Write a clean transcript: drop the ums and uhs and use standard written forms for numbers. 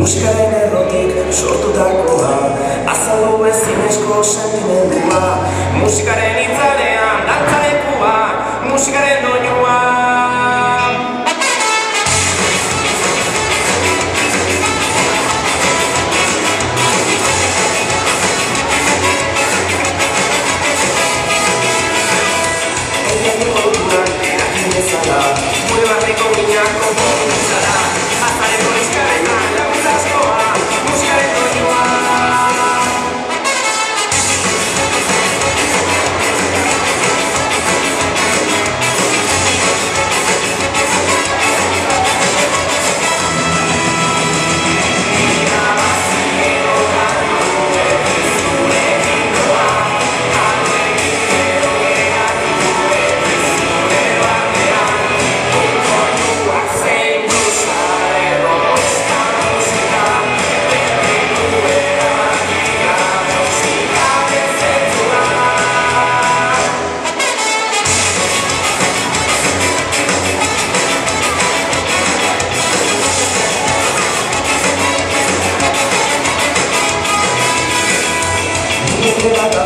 Musikaren errotik sortutakoa, azaldu ezinezko sentimendua. Musikaren itzalean dantzalekua, musikaren doinua. Egiazko loturan erakin bezala, gure barriko minak konpondu zara. Azaleko eskaretan laguntzaskoa, musikaren doinua. We'll be right back.